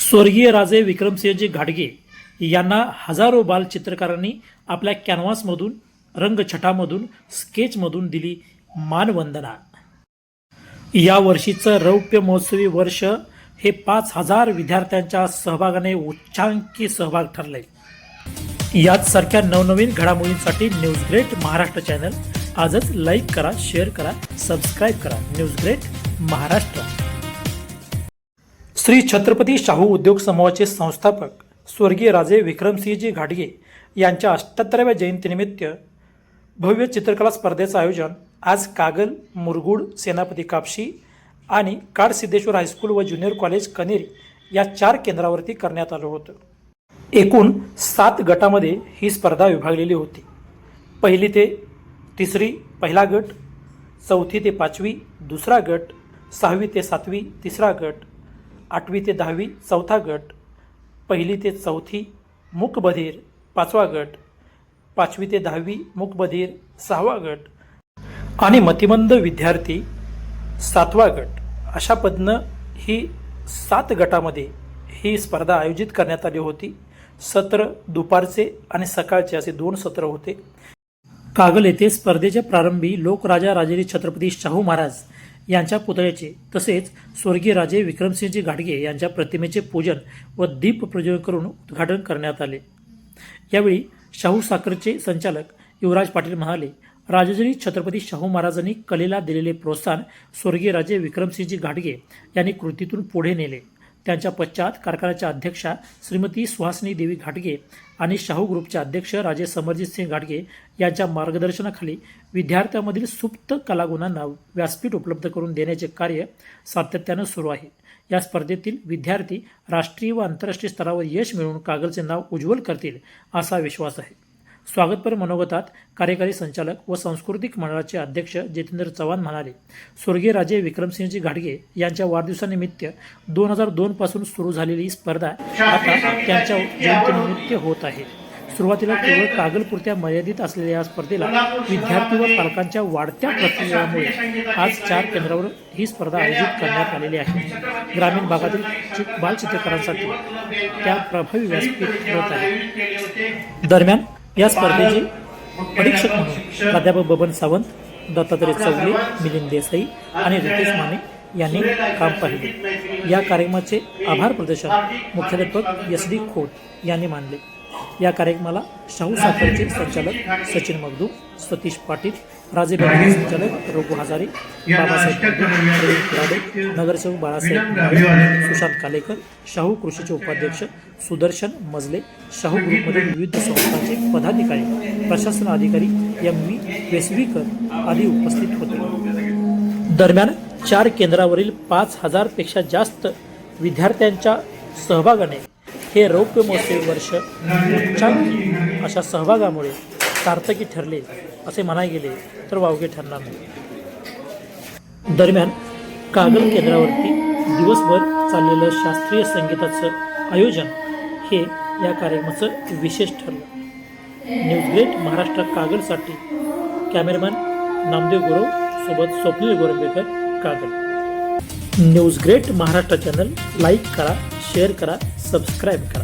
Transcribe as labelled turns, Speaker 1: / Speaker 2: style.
Speaker 1: स्वर्गीय राजे विक्रमसिंहजी घाटगे यांना हजारो बालचित्रकारांनी आपल्या कॅनव्हासमधून, रंगछटामधून, स्केचमधून दिली मानवंदना। या वर्षीचं रौप्य महोत्सवी वर्ष हे 5,000 विद्यार्थ्यांच्या सहभागाने उच्चांकी सहभाग ठरले। याच सारख्या नवनवीन घडामोडींसाठी न्यूज ग्रेट महाराष्ट्र चॅनल आजच लाईक करा, शेअर करा, सबस्क्राईब करा। News Great Maharashtra. श्री छत्रपती शाहू उद्योग समूहाचे संस्थापक स्वर्गीय राजे विक्रमसिंहजी घाटगे यांच्या 78व्या जयंतीनिमित्त भव्य चित्रकला स्पर्धेचं आयोजन आज कागल, मुरगुड, सेनापती कापशी आणि काडसिद्धेश्वर हायस्कूल व ज्युनियर कॉलेज कनेरी या 4 केंद्रावरती करण्यात आलं होतं। एकूण 7 गटामध्ये ही स्पर्धा विभागलेली होती। पहिली ते तिसरी पहिला गट, चौथी ते 5वी दुसरा गट, 6वी ते 7वी तिसरा गट, 8वी ते 10वी चौथा गट, पहिली ते चौथी मूकबधीर 5वा गट, 5वी ते 10वी मूकबधीर 6वा गट आणि मतिमंद विद्यार्थी 7वा गट अशा पद्धतीनं ही 7 गटामध्ये ही स्पर्धा आयोजित करण्यात आली होती। सत्र दुपारचे आणि सकाळचे असे 2 सत्र होते। कागल येथे स्पर्धेच्या प्रारंभी लोकराजा राजर्षी छत्रपती शाहू महाराज यांच्या पुतळ्याचे तसेच स्वर्गीय राजे विक्रमसिंहजी घाटगे यांच्या प्रतिमेचे पूजन व दीप प्रज्वलन करून उद्घाटन करण्यात आले। यावेळी शाहू साखरचे संचालक युवराज पाटील म्हणाले, राजर्षी छत्रपती शाहू महाराजांनी कलेला दिलेले प्रोत्साहन स्वर्गीय राजे विक्रमसिंहजी घाटगे यांनी कृतीतून पुढे नेले। त्यांच्या पश्चात कारखान्याच्या अध्यक्षा श्रीमती सुहासिनी देवी घाटगे आणि शाहू ग्रुपचे अध्यक्ष राजे समरजित सिंह घाटगे यांच्या मार्गदर्शनाखाली विद्यार्थ्यांमधील सुप्त कलागुणांना व्यासपीठ उपलब्ध करून देण्याचे कार्य सातत्यानं सुरू आहे। या स्पर्धेतील विद्यार्थी राष्ट्रीय व आंतरराष्ट्रीय स्तरावर यश मिळवून कागलचे नाव उज्ज्वल करतील असा विश्वास आहे। स्वागतपर मनोगतात कार्यकारी संचालक व सांस्कृतिक मंडळाचे अध्यक्ष जितेंद्र चव्हाण म्हणाले, स्वर्गीय राजे विक्रमसिंहजी घाटगे यांच्या वाढदिवसानिमित्त 2002 पासून सुरू झालेली स्पर्धा आता त्यांच्या जयंतीनिमित्त होत आहे। सुरुवातीला केवळ कागलपुरत्या मर्यादित असलेल्या या स्पर्धेला विद्यार्थी व पालकांच्या वाढत्या प्रतिसादामुळे आज 4 केंद्रावर ही स्पर्धा आयोजित करण्यात आलेली आहे। ग्रामीण भागातील बालचित्रकारांसाठी त्या प्रभावी व्यासपीठ ठरत आहे। दरम्यान या स्पर्धेचे परीक्षक म्हणून प्राध्यापक बबन सावंत, दत्तात्रय चौगले, मिलिंद देसाई आणि रितेश माने यांनी काम पाहिले। या कार्यक्रमाचे आभार प्रदर्शन मुख्याध्यापक SD खोत यांनी मानले। या कार्यक्रमाला शाहू साखरचे संचालक सचिन मगदूम, सतीश पाटील, राजे बँकेचे संचालक रघु हजारे, बाबासाहेब कुराडे, नगरसेवक बाळासाहेब, सुशांत कालेकर, शाहू कृषीचे उपाध्यक्ष सुदर्शन मजले, शाहू ग्रुपमधील विविध संस्थांचे पदाधिकारी, प्रशासन अधिकारी MV वेसवीकर आदी उपस्थित होते। दरम्यान 4 केंद्रावरील 5,000 पेक्षा जास्त विद्यार्थ्यांच्या सहभागाने हे रौप्य महोत्सवी वर्ष उच्चांकी अशा सहभागामुळे सार्थकी ठरले असे म्हणाय गेले तर वावगे ठरणार नाही। दरम्यान कागल केंद्रावरती दिवसभर चाललेलं शास्त्रीय संगीताचं आयोजन हे या कार्यक्रमाचं विशेष ठरलं। न्यूज ग्रेट महाराष्ट्र कागलसाठी कॅमेरामॅन नामदेव गुरव सोबत Swapnil Gorambekar, Kagal. News Great Maharashtra channel like करा, शेअर करा, सबस्क्राईब करा।